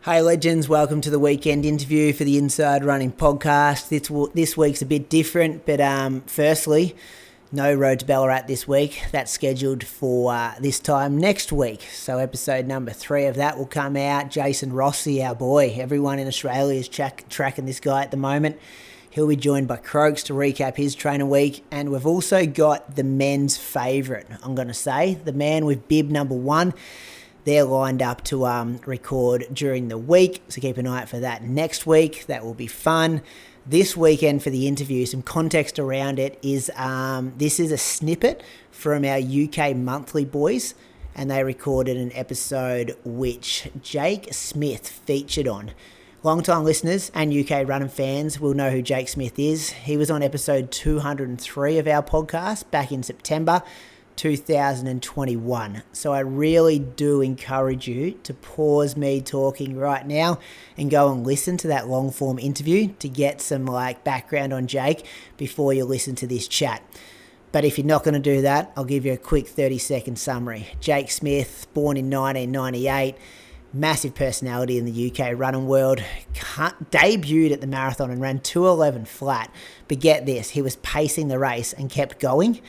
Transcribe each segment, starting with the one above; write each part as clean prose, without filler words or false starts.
Hey legends, welcome to the weekend interview for the Inside Running podcast. This week's a bit different, but firstly, no road to Ballarat this week. That's scheduled for this time next week. So episode number 3 of that will come out. Jason Rossi, our boy. Everyone in Australia is tracking this guy at the moment. He'll be joined by Croaks to recap his trainer week. And we've also got the men's favourite, I'm going to say. The man with bib number 1. They're lined up to record during the week, so keep an eye out for that next week. That will be fun. This weekend for the interview, some context around it is this is a snippet from our UK monthly boys, and they recorded an episode which Jake Smith featured on. Long-time listeners and UK running fans will know who Jake Smith is. He was on episode 203 of our podcast back in September 2021. So I really do encourage you to pause me talking right now and go and listen to that long form interview to get some background on Jake before you listen to this chat. But if you're not going to do that, I'll give you a quick 30-second summary. Jake Smith, born in 1998, massive personality in the UK running world, debuted at the marathon and ran 2:11 flat. But get this, he was pacing the race and kept going.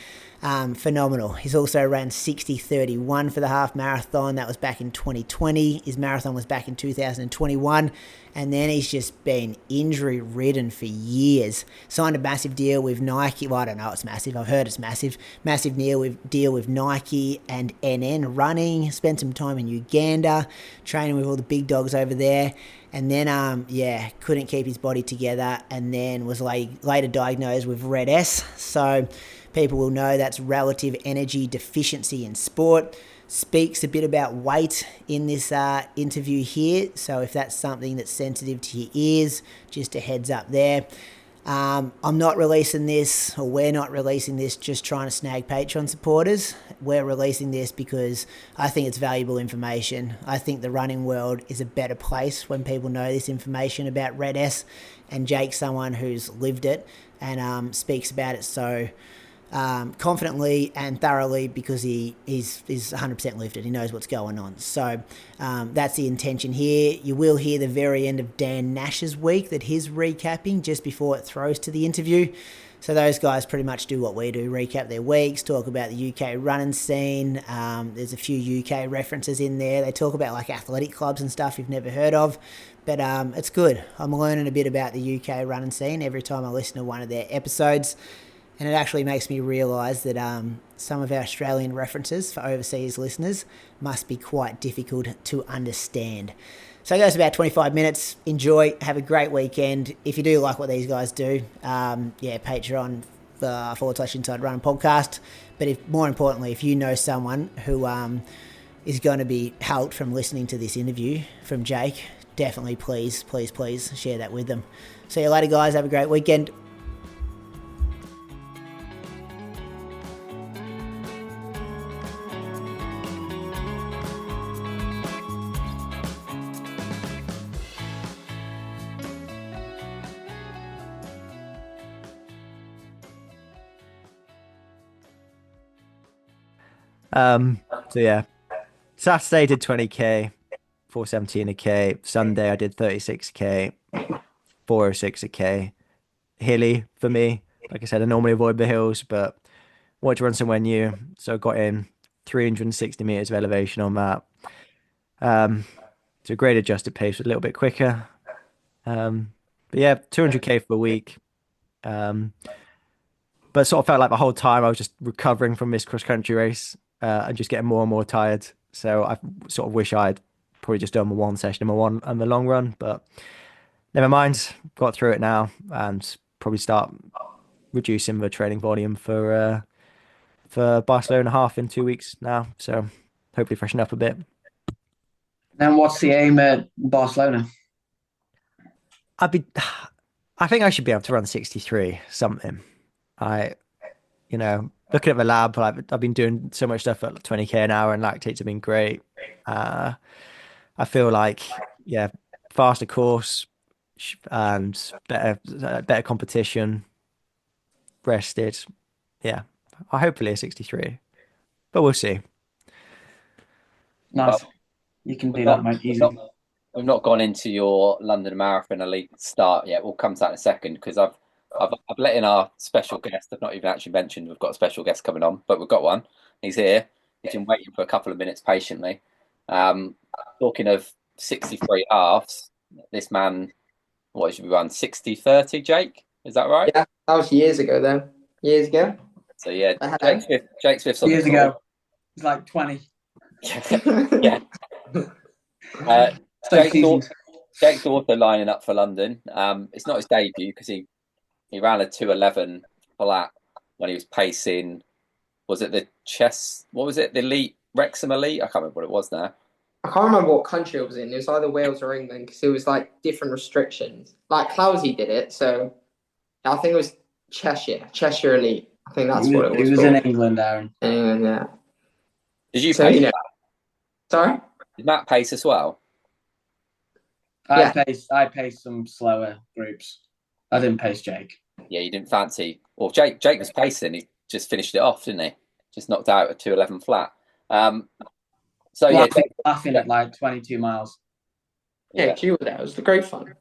Phenomenal. He's also ran 60:31 for the half marathon. That was back in 2020. His marathon was back in 2021. And then he's just been injury ridden for years. Signed a massive deal with Nike. Well, I don't know it's massive. I've heard it's massive. Massive deal with Nike and NN Running. Spent some time in Uganda training with all the big dogs over there. And then, couldn't keep his body together and then was later diagnosed with Red S. So people will know that's relative energy deficiency in sport. Speaks a bit about weight in this interview here. So if that's something that's sensitive to your ears, just a heads up there. I'm not releasing this, or we're not releasing this just trying to snag Patreon supporters. We're releasing this because I think it's valuable information. I think the running world is a better place when people know this information about Red S, and Jake's someone who's lived it and speaks about it so confidently and thoroughly because he's 100% lifted. He knows what's going on. So that's the intention here. You will hear the very end of Dan Nash's week that he's recapping just before it throws to the interview. So those guys pretty much do what we do, recap their weeks, talk about the UK running scene. There's a few UK references in there. They talk about athletic clubs and stuff you've never heard of. But it's good. I'm learning a bit about the UK running scene every time I listen to one of their episodes. And it actually makes me realise that some of our Australian references for overseas listeners must be quite difficult to understand. So it goes about 25 minutes. Enjoy. Have a great weekend. If you do like what these guys do, Patreon /Inside Running Podcast. But more importantly, if you know someone who is going to be helped from listening to this interview from Jake, definitely please share that with them. See you later, guys. Have a great weekend. Saturday did 20k, 417 a k. Sunday I did 36k, 406 a k. Hilly for me. Like I said, I normally avoid the hills, but wanted to run somewhere new, so I got in 360 meters of elevation on that. So grade adjusted pace was a little bit quicker. 200k for the week. But sort of felt like the whole time I was just recovering from this cross country race and just getting more and more tired. So I sort of wish I'd probably just done the one session in the long run, but never mind. Got through it now and probably start reducing the training volume for Barcelona half in 2 weeks now. So hopefully freshen up a bit. And what's the aim at Barcelona? I think I should be able to run 63 something. Looking at the lab, I've been doing so much stuff at 20k an hour, and lactates have been great. I feel like, faster course and better competition, rested. Yeah, hopefully a 63, but we'll see. Nice. You can do that, mate. Easy. we've not gone into your London Marathon elite start yet. We'll come to that in a second because I've let in our special guest. I've not even actually mentioned we've got a special guest coming on, but we've got one. He's here. He's been waiting for a couple of minutes patiently. Talking of 63 halves, this man, what should we run? 60-30, Jake? Is that right? Yeah, that was years ago though. Years ago. So yeah, Jake Smith's on Years the call. ago. It's like 20. Yeah. Jake's also lining up for London. It's not his debut because he ran a 2:11 flat when he was pacing. Was it the chess? What was it? The elite Wrexham elite? I can't remember what it was now. I can't remember what country it was in. It was either Wales or England because it was like different restrictions. Like Clowes did it, so I think it was Cheshire Elite. I think that's what it was. It was in England, Aaron. England, yeah. Did you pace? Sorry? Did Matt pace as well? I paced some slower groups. I didn't pace Jake. Yeah, you didn't fancy. Well, Jake was pacing. He just finished it off, didn't he? Just knocked out a 2:11 flat. So yeah, laughing at like 22 miles. Yeah, you were there. It was great fun.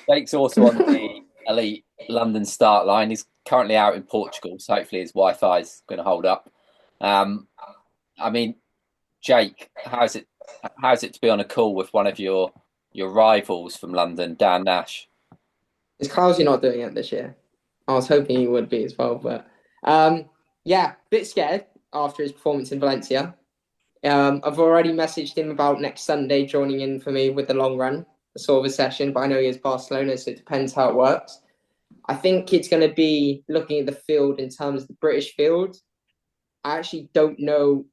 Jake's also on the elite London start line. He's currently out in Portugal, so hopefully his Wi-Fi is going to hold up. I mean, Jake, how's it to be on a call with one of your rivals from London, Dan Nash? Is Clowes not doing it this year? I was hoping he would be as well, but yeah, a bit scared after his performance in Valencia. I've already messaged him about next Sunday joining in for me with the long run, sort of a session, but I know he has Barcelona, so it depends how it works. I think it's going to be looking at the field in terms of the British field. I actually don't know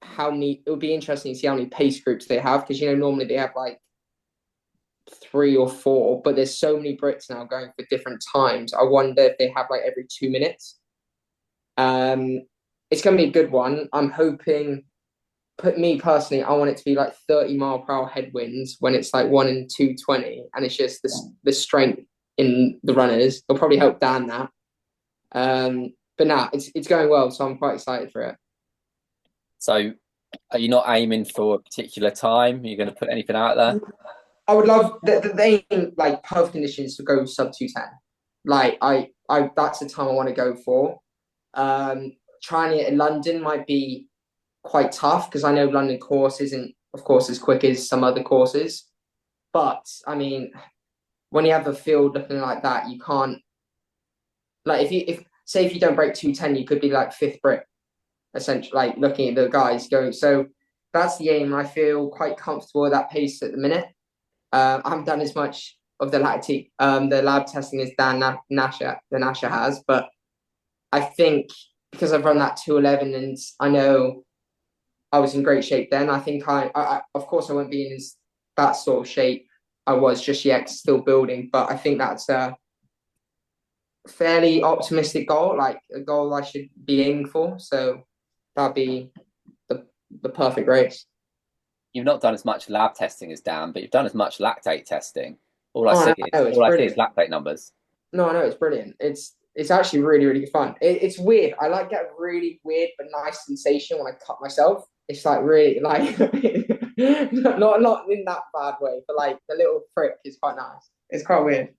how many. It would be interesting to see how many pace groups they have because, normally they have like 3 or 4, but there's so many Brits now going for different times. I wonder if they have like every 2 minutes. It's going to be a good one. I'm hoping, me personally, I want it to be like 30-mile-per-hour headwinds when it's like 1 in 220, and it's just the strength in the runners. It'll probably help Dan that. But nah, it's going well, so I'm quite excited for it. So, are you not aiming for a particular time? Are you going to put anything out there? I would love the aim, like perfect conditions to go sub 210. Like I that's the time I want to go for. Trying it in London might be quite tough because I know London course isn't, of course, as quick as some other courses. But I mean, when you have a field looking like that, you can't. Like if you don't break 210, you could be like 5th Brit, essentially. Like looking at the guys going. So that's the aim. I feel quite comfortable at that pace at the minute. I haven't done as much of the lab testing as Dan Nash has, but I think because I've run that 2:11 and I know I was in great shape then, I think I of course I won't be in that sort of shape I was just yet, still building, but I think that's a fairly optimistic goal, like a goal I should be aiming for. So that'd be the perfect race. You've not done as much lab testing as Dan, but you've done as much lactate testing. All I see is lactate numbers. No, I know, it's brilliant. It's actually really, really fun. It's weird. I like get a really weird but nice sensation when I cut myself. It's like really like not in that bad way, but like the little prick is quite nice. It's quite weird.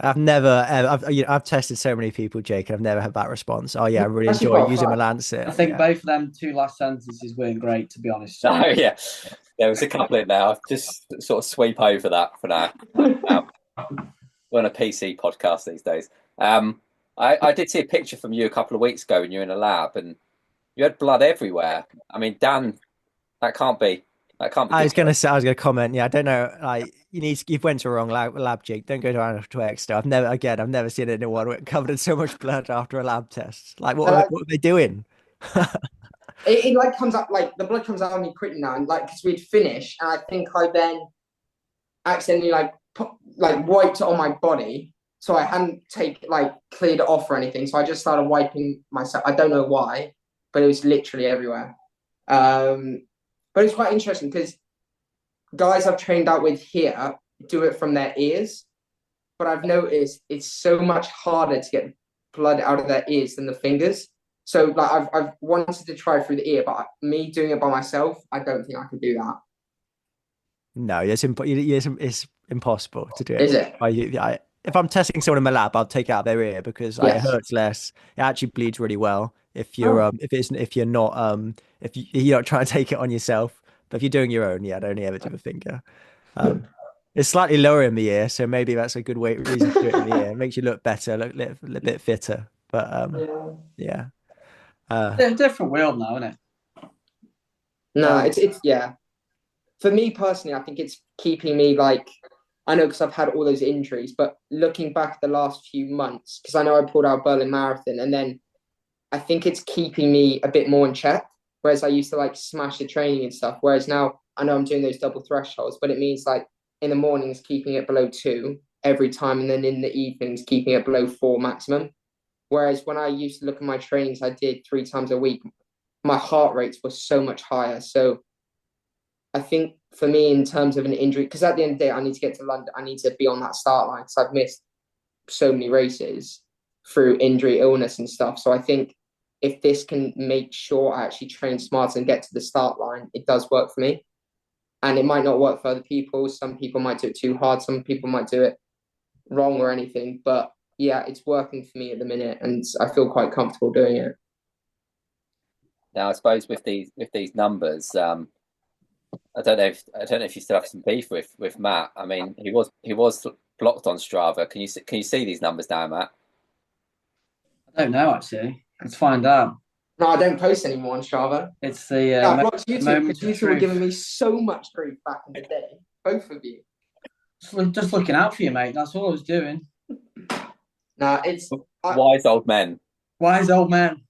I've tested so many people, Jake, and I've never had that response. Oh yeah, I really enjoy using my Lancet. I think both of them 2 last sentences weren't great, to be honest. Oh yeah, there was a couple in there. I'll just sort of sweep over that for now. We're on a PC podcast these days. I did see a picture from you a couple of weeks ago when you were in a lab and you had blood everywhere. I mean, Dan, that can't be. I was going to comment. Yeah, I don't know. Like, you've went to a wrong lab, Jake. Don't go to Exeter. I've never seen anyone covered in so much blood after a lab test. Like, what are they doing? it like comes up, like the blood comes out on me quickly now, and like because we'd finished, and I think I then accidentally like wiped it on my body, so I hadn't cleared it off or anything. So I just started wiping myself. I don't know why, but it was literally everywhere. But it's quite interesting because guys I've trained out with here do it from their ears, but I've noticed it's so much harder to get blood out of their ears than the fingers. So like I've wanted to try through the ear, but me doing it by myself, I don't think I could do that. No, it's impossible to do Is it. it? If I'm testing someone in my lab, I'll take it out of their ear because it Yes. hurts less. It actually bleeds really well if you're Oh. if you're not you're not trying to take it on yourself. But if you're doing your own, I'd only ever do a finger. It's slightly lower in the ear, so maybe that's a good reason to do it in the ear. It makes you look better, look a bit fitter. But Yeah. yeah. It's a different world now, isn't it? No, it's yeah. For me personally, I think it's keeping me like, I know because I've had all those injuries, but looking back the last few months, because I know I pulled out Berlin Marathon, and then I think it's keeping me a bit more in check. Whereas I used to like smash the training and stuff. Whereas now I know I'm doing those double thresholds, but it means like in the mornings keeping it below 2 every time, and then in the evenings keeping it below 4 maximum. Whereas when I used to look at my trainings I did 3 times a week, my heart rates were so much higher. So I think for me, in terms of an injury, because at the end of the day, I need to get to London. I need to be on that start line because I've missed so many races through injury, illness, and stuff. So I think if this can make sure I actually train smarter and get to the start line, it does work for me. And it might not work for other people. Some people might do it too hard. Some people might do it wrong or anything. But yeah, it's working for me at the minute, and I feel quite comfortable doing it. Now, I suppose with these numbers, I don't know if you still have some beef with Matt. I mean, he was blocked on Strava. Can you see these numbers now, Matt? I don't know actually. Let's find out. No, I don't post anymore on Strava. It's the I blocked you two moment because of you two were truth. giving me so much grief back in the day. Both of you. Just looking out for you, mate. That's all I was doing. Nah, it's Wise old men. Wise old man.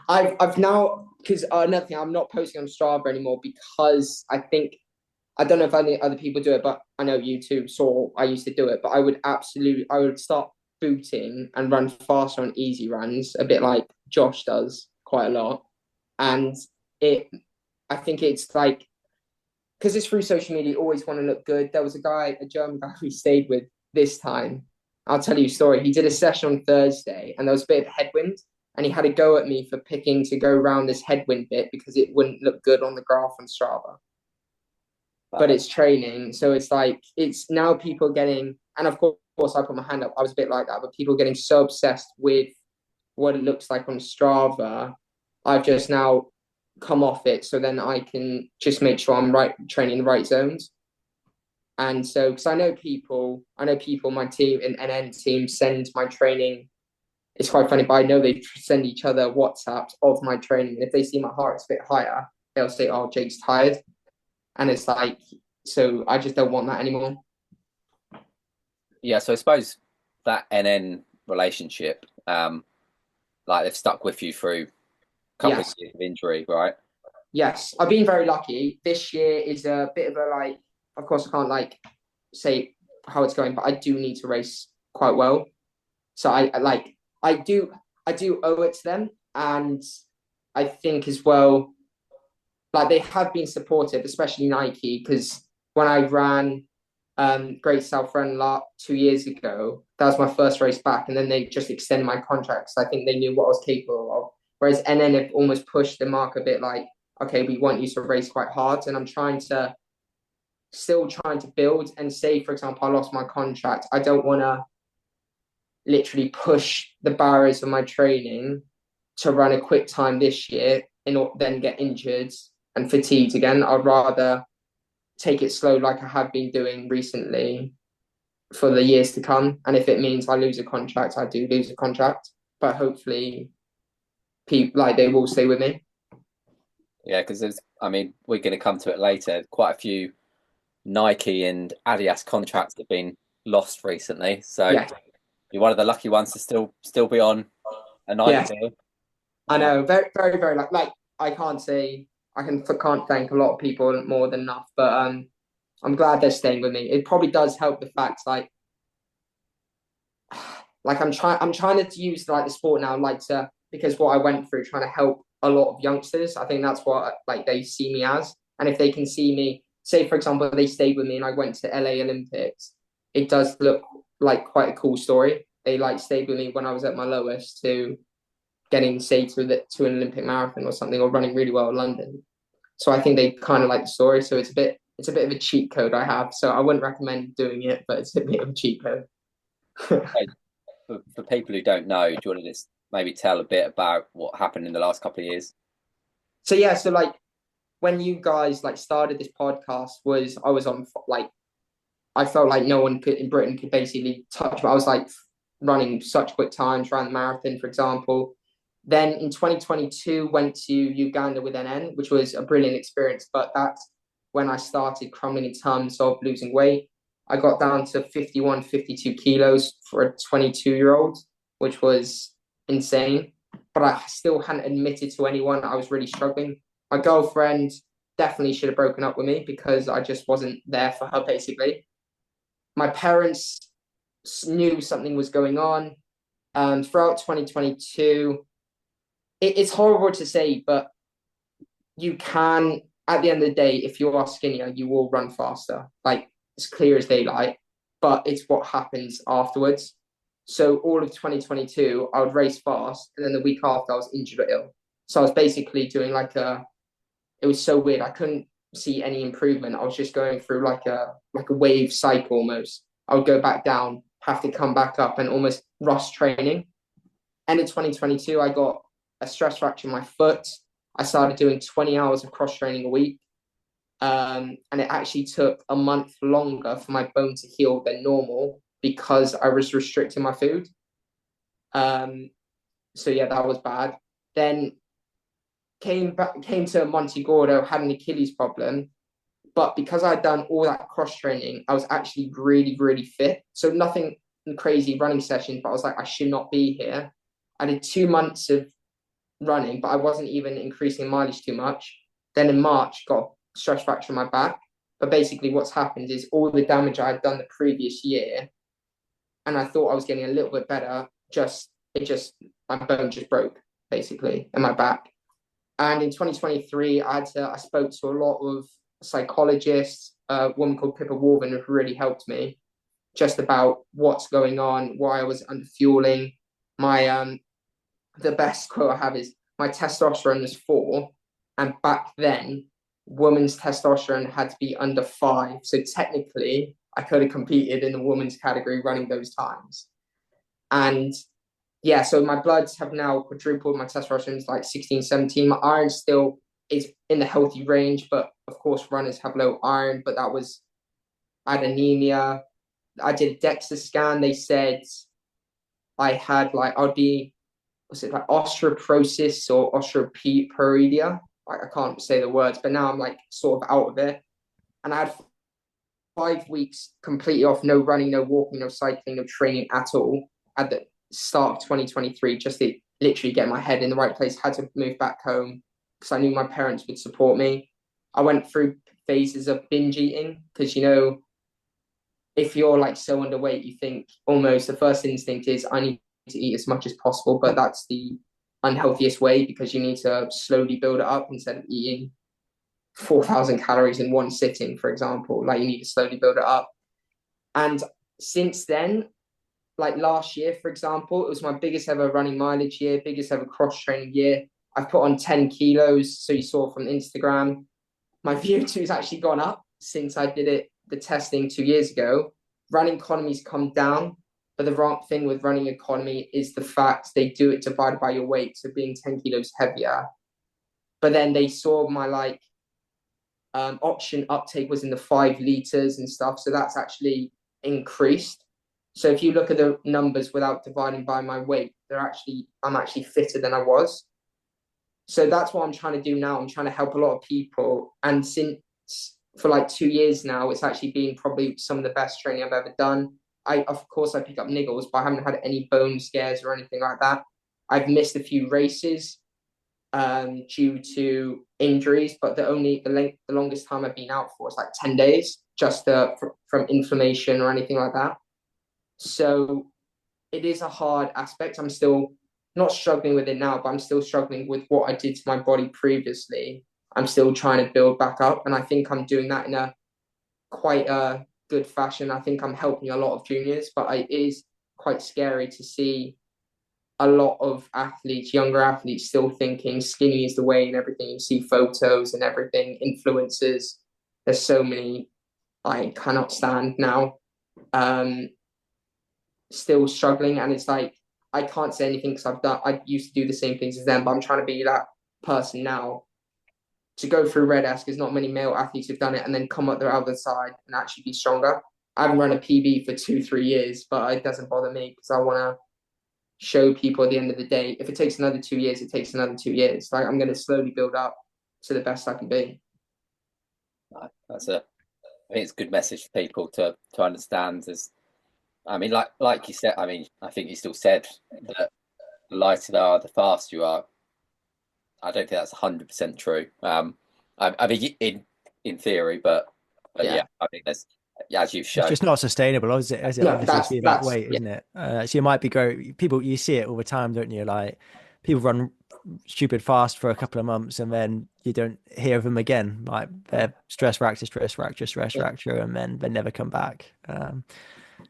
I've now, because another thing, I'm not posting on Strava anymore because I think, I don't know if any other people do it, but I know you two saw I used to do it, but I would start booting and run faster on easy runs, a bit like Josh does quite a lot. And I think it's like, because it's through social media, you always want to look good. There was a German guy we stayed with this time. I'll tell you a story. He did a session on Thursday and there was a bit of headwind, and he had a go at me for picking to go around this headwind bit because it wouldn't look good on the graph on Strava. But it's training. So it's like, it's now people getting, and of course I put my hand up, I was a bit like that, but people getting so obsessed with what it looks like on Strava. I've just now come off it so then I can just make sure I'm training the right zones. And so, because I know people, my team and NN team send my training. It's quite funny, but I know they send each other WhatsApps of my training. And if they see my heart rate's a bit higher, they'll say, "Oh, Jake's tired," and it's like, so I just don't want that anymore. Yeah, so I suppose that NN relationship, like they've stuck with you through a couple of years of injury, right? Yes, I've been very lucky. This year is a bit of a like, of course I can't like say how it's going, but I do need to race quite well. So I do owe it to them. And I think as well, like they have been supportive, especially Nike, because when I ran Great South Run 2 years ago, that was my first race back, and then they just extended my contract. So I think they knew what I was capable of. Whereas NN have almost pushed the mark a bit like, okay, we want you to race quite hard. And I'm still trying to build, and say, for example, I lost my contract. I don't want to literally push the barriers of my training to run a quick time this year and then get injured and fatigued again. I'd rather take it slow like I have been doing recently for the years to come. And if it means I lose a contract, I do lose a contract. But hopefully people like they will stay with me. Yeah, because we're going to come to it later. Quite a few Nike and Adidas contracts have been lost recently. So you're one of the lucky ones to still be on a Nike deal. I know, very, very, very lucky. Like I can't thank a lot of people more than enough, but I'm glad they're staying with me. It probably does help the fact like I'm trying to use like the sport now, because what I went through, trying to help a lot of youngsters. I think that's what like they see me as. And if they can see me, say for example, they stayed with me and I went to LA Olympics, it does look like quite a cool story. They like stayed with me when I was at my lowest to getting, say, to an Olympic marathon or something, or running really well in London. So I think they kind of like the story. So it's a bit it's a bit of a cheat code I have, so I wouldn't recommend doing it, but it's a bit of a cheat code. For people who don't know, do you want to just maybe tell a bit about what happened in the last couple of years? So yeah, so like when you guys like started this podcast, I was on like I felt like no one in Britain could basically touch me. I was like running such quick times, ran the marathon, for example. Then in 2022, went to Uganda with NN, which was a brilliant experience. But that's when I started crumbling in terms of losing weight. I got down to 51, 52 kilos for a 22-year-old, which was insane. But I still hadn't admitted to anyone I was really struggling. My girlfriend definitely should have broken up with me because I just wasn't there for her, basically. My parents knew something was going on. Throughout 2022, it's horrible to say, but you can, at the end of the day, if you are skinnier, you will run faster. Like, it's clear as daylight, but it's what happens afterwards. So all of 2022, I would race fast, and then the week after, I was injured or ill. So I was basically doing it was so weird. I couldn't see any improvement. I was just going through like a wave cycle almost. I would go back down, have to come back up, and almost rush training. End of 2022, I got a stress fracture in my foot. I started doing 20 hours of cross training a week. And it actually took a month longer for my bone to heal than normal because I was restricting my food. So yeah, that was bad. Then came to Montegordo, had an Achilles problem. But because I'd done all that cross training, I was actually really, really fit. So nothing crazy running sessions, but I was like, I should not be here. I did 2 months of running, but I wasn't even increasing mileage too much. Then in March, got a stress fracture in my back. But basically what's happened is all the damage I had done the previous year, and I thought I was getting a little bit better, my bone just broke, basically, in my back. And in 2023, I spoke to a lot of psychologists, a woman called Pippa Warven who really helped me just about what's going on, why I was under fueling. The best quote I have is my testosterone was 4, and back then women's testosterone had to be under 5. So technically I could have competed in the women's category running those times. And yeah, so my bloods have now quadrupled. My testosterone is like 16, 17. My iron still is in the healthy range, but of course runners have low iron. But I had anemia. I did a DEXA scan. They said I had was it like osteoporosis or osteoporodia? Like, I can't say the words, but now I'm like sort of out of it. And I had 5 weeks completely off, no running, no walking, no cycling, no training at all at the start of 2023, just to literally get my head in the right place. Had to move back home because I knew my parents would support me. I went through phases of binge eating because, if you're like so underweight, you think almost the first instinct is I need to eat as much as possible, but that's the unhealthiest way because you need to slowly build it up instead of eating 4,000 calories in one sitting, for example. Like, you need to slowly build it up. And since then, like last year, for example, it was my biggest ever running mileage year, biggest ever cross training year. I've put on 10 kilos. So you saw from Instagram, my VO2 has actually gone up since I did the testing 2 years ago. Running economy's come down, but the wrong thing with running economy is the fact they do it divided by your weight, so being 10 kilos heavier. But then they saw my oxygen uptake was in the 5 liters and stuff, so that's actually increased. So if you look at the numbers without dividing by my weight, I'm actually fitter than I was. So that's what I'm trying to do now. I'm trying to help a lot of people. And since for like 2 years now, it's actually been probably some of the best training I've ever done. Of course, I pick up niggles, but I haven't had any bone scares or anything like that. I've missed a few races due to injuries, but the longest time I've been out for is like 10 days, just from inflammation or anything like that. So it is a hard aspect. I'm still not struggling with it now, but I'm still struggling with what I did to my body previously. I'm still trying to build back up, and I think I'm doing that in a quite a good fashion. I think I'm helping a lot of juniors, but it is quite scary to see a lot of athletes, younger athletes, still thinking skinny is the way and everything. You see photos and everything, influencers, there's so many I cannot stand now. Still struggling, and it's like I can't say anything because I used to do the same things as them, but I'm trying to be that person now to go through Red Desk, because not many male athletes have done it, and then come up the other side and actually be stronger. I haven't run a PB for 2-3 years, but it doesn't bother me because I want to show people at the end of the day, if it takes another 2 years, it takes another 2 years. Like, I'm going to slowly build up to the best I can be. I think it's a good message for people to understand. I mean, like you said, I mean, I think you still said that the lighter you are, the faster you are. I don't think that's 100% true. I mean, in theory, but yeah, I think there's, as you've shown, it's just not sustainable, is it? As it No, obviously be that that's weight, isn't it? So you might be people, you see it all the time, don't you? Like people run stupid fast for a couple of months and then you don't hear of them again. Like they're stress fracture, and then they never come back.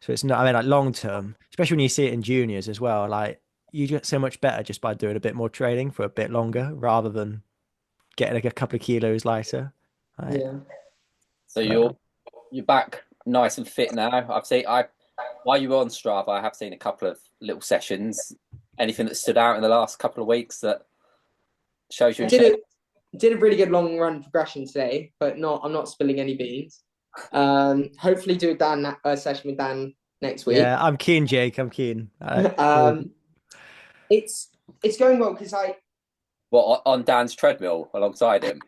So it's not, I mean, like long term, especially when you see it in juniors as well, like you get so much better just by doing a bit more training for a bit longer rather than getting like a couple of kilos lighter. Like, yeah. So you're back nice and fit now. While you were on Strava, I have seen a couple of little sessions. Anything that stood out in the last couple of weeks that shows you? Did a really good long run progression today, but I'm not spilling any beans. Hopefully do a session with Dan next week. Yeah, I'm keen, Jake. I'm keen. It's going well because on Dan's treadmill alongside him.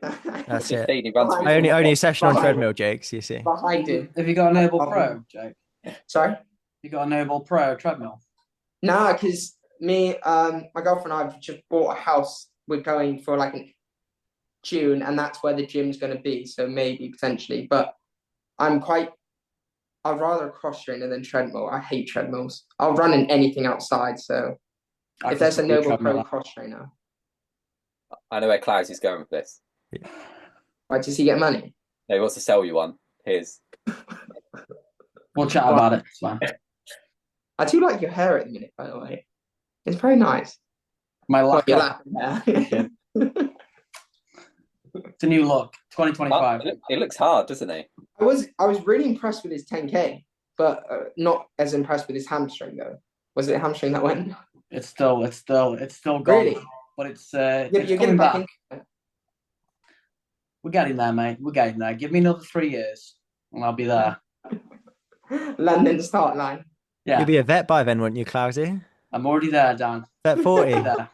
That's it. He runs only a session on treadmill, Jake. So you see. behind him. Have you got a Noble Pro, Jake? Sorry? You got a Noble Pro treadmill? Nah, because my girlfriend and I have just bought a house. We're going for like in June, and that's where the gym's going to be. So maybe potentially, but I'd rather a cross trainer than treadmill. I hate treadmills. I'll run in anything outside. So if there's a Noble Pro cross trainer, I know where Clowes is going with this. why does he get money? No, he wants to sell you one. Here's. We'll chat about it. It's fine. I do like your hair at the minute, by the way. It's very nice. My luck. You're laughing there. It's a new look. 2025. It looks hard, doesn't he? I was really impressed with his 10K, but not as impressed with his hamstring though. Was it hamstring that went? It's still gone. Really? But it's You're coming getting back. We're getting there, mate. We're getting there. Give me another 3 years, and I'll be there. London start line. Yeah, You'll be a vet by then, won't you, Clousey? I'm already there, Dan. Vet 40. There.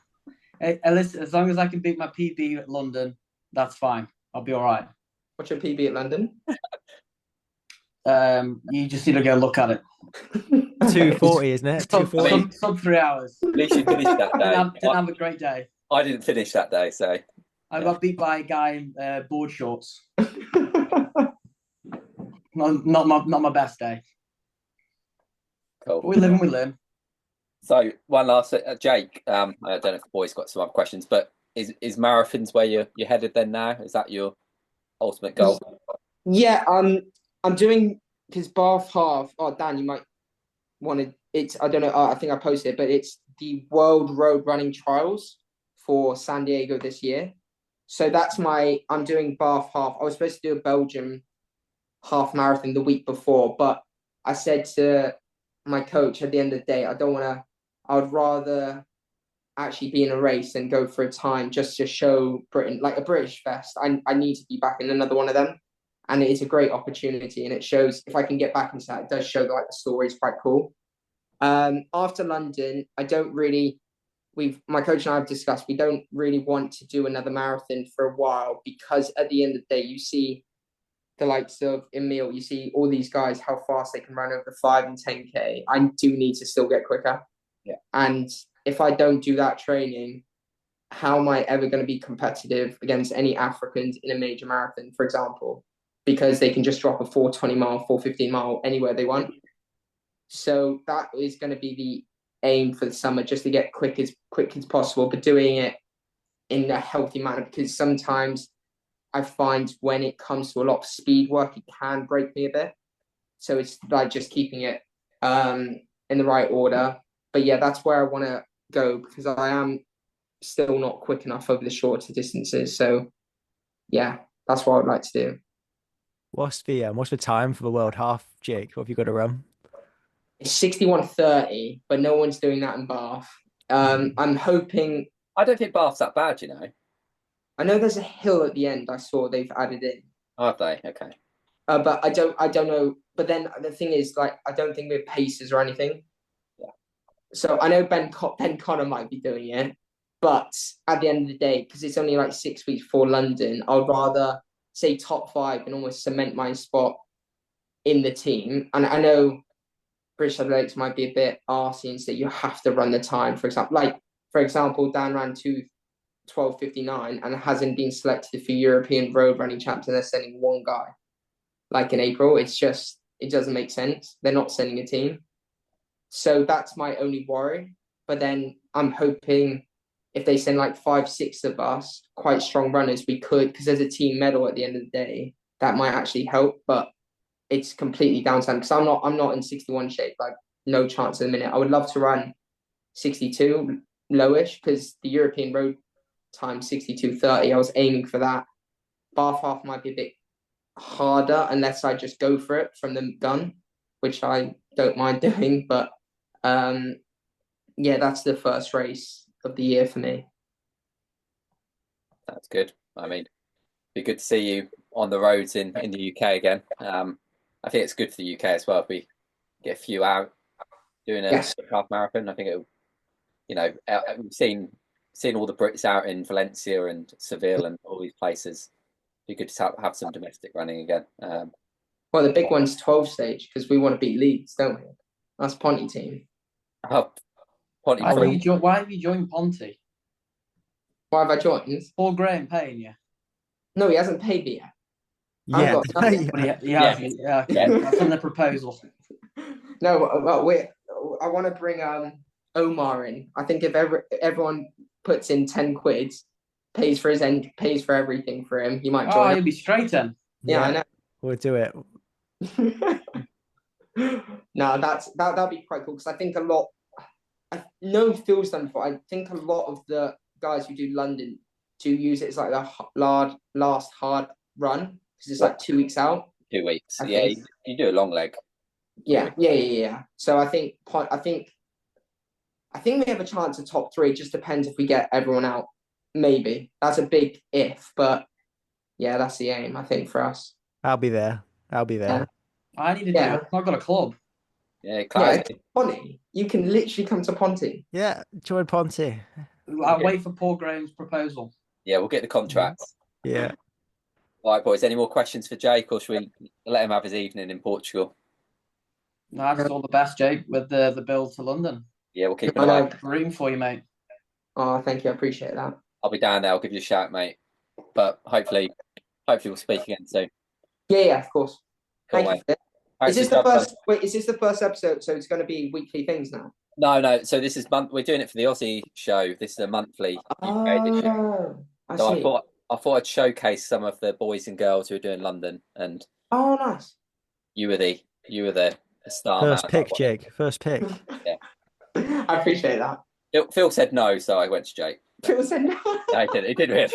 Hey, listen, as long as I can beat my PB at London, that's fine. I'll be all right. What's your PB at London? You just need to go look at it. 240, isn't it? 240. Sub 3 hours. At least you finished that day. Didn't have a great day. I didn't finish that day, so I got beat by a guy in board shorts. Not my best day. cool. But we learn. So one last, Jake. I don't know if the boys got some other questions, but is marathons where you're headed then now? Is that your ultimate goal? Yeah, I'm doing because Bath half. Oh, Dan, you might want to. It's I don't know. I think I posted it, but it's the World Road Running Trials for San Diego this year. So I'm doing Bath half. I was supposed to do a Belgium half marathon the week before, but I said to my coach at the end of the day, I would rather actually be in a race and go for a time just to show Britain, like a British fest. I need to be back in another one of them. And it is a great opportunity. And it shows, if I can get back into that, it does show that like the story is quite cool. After London, my coach and I have discussed, we don't really want to do another marathon for a while, because at the end of the day, you see the likes of Emil, you see all these guys, how fast they can run over 5 and 10K. I do need to still get quicker. Yeah. And if I don't do that training, how am I ever going to be competitive against any Africans in a major marathon, for example? Because they can just drop a 420 mile, 415 mile anywhere they want. So that is going to be the aim for the summer, just to get quick as possible, but doing it in a healthy manner, because sometimes I find when it comes to a lot of speed work, it can break me a bit. So it's like just keeping it in the right order. But yeah, that's where I want to go, because I am still not quick enough over the shorter distances. So yeah, that's what I'd like to do. What's the time for the world half, Jake? What have you got to run? It's 61:30, but no one's doing that in Bath. I'm hoping. I don't think Bath's that bad, you know. I know there's a hill at the end. I saw they've added in. Have they? Okay. But I don't know. But then the thing is, like, I don't think we're paces or anything. Yeah. So I know Ben Connor might be doing it, but at the end of the day, because it's only like 6 weeks before London, I'd rather say top 5 and almost cement my spot in the team. And I know British Athletics might be a bit arsey and say you have to run the time. For example, Dan ran 2:12:59 and hasn't been selected for European road running champs, and they're sending one guy. Like in April, it doesn't make sense. They're not sending a team. So that's my only worry. But then I'm hoping if they send like 5, 6 of us, quite strong runners, we could, because there's a team medal at the end of the day, that might actually help. But it's completely down to them, because I'm not in 61 shape, like no chance at the minute. I would love to run 62 lowish, because the European road time 62:30, I was aiming for that. Bath half might be a bit harder unless I just go for it from the gun, which I don't mind doing. But yeah, that's the first race of the year for me. That's good. I mean, be good to see you on the roads in the UK again. I think it's good for the UK as well if we get a few out doing a half marathon. I think it'll, you know, we've seen all the Brits out in Valencia and Seville and all these places. Be good to have some domestic running again. Well, the big one's 12 stage, because we want to beat Leeds, don't we? That's Ponty team. Oh, Ponty. Why have you joined Ponty? Why have I joined? Paul Graham paying you? No, he hasn't paid me yet. Yeah, But he has. Yeah. That's on the proposal. No, I want to bring Omar in. I think if everyone puts in 10 quid, pays for everything for him, he might join. He'll be straight in. Yeah, I know. We'll do it. No, that'll be quite cool, because I think no Phil's done before. I think a lot of the guys who do London do use it as like the last hard run, because it's like 2 weeks out. 2 weeks. Yeah, you do a long leg. Yeah. So I think we have a chance at top 3. It just depends if we get everyone out. Maybe that's a big if, but yeah, that's the aim, I think, for us. I'll be there. Yeah. I need to do it. I've got a club. Yeah, Clowes. Ponty. You can literally come to Ponty. Yeah, join Ponty. I'll wait for Paul Graham's proposal. Yeah, we'll get the contracts. Yeah. All right, boys. Any more questions for Jake, or should we let him have his evening in Portugal? No, just all the best, Jake, with the build to London. Yeah, we'll keep an eye. Rooting for you, mate. Oh, thank you. I appreciate that. I'll be down there. I'll give you a shout, mate. But hopefully we'll speak again soon. Yeah, of course. Cool, Thank you. Is this the first episode? So it's going to be weekly things now? No. So this is we're doing it for the Aussie show. This is a monthly UK edition. I see. I thought I'd showcase some of the boys and girls who are doing London, and nice. You were the star. First man. pick, Jake. First pick. Yeah. I appreciate that. Phil said no, so I went to Jake. Phil said no. No, he did really.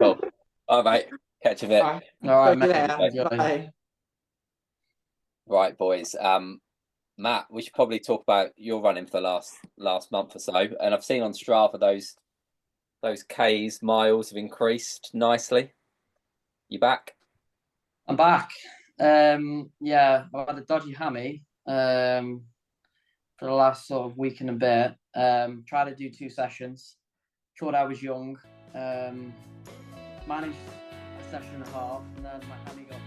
Cool. All right, mate. Catch you a bit. All right, mate. Bye. Right, boys. Matt, we should probably talk about your running for the last month or so. And I've seen on Strava those Ks miles have increased nicely. You back? I'm back. Yeah, I've had a dodgy hammy for the last sort of week and a bit. Tried to do 2 sessions. Thought I was young. Managed a session and a half, and then my hammy got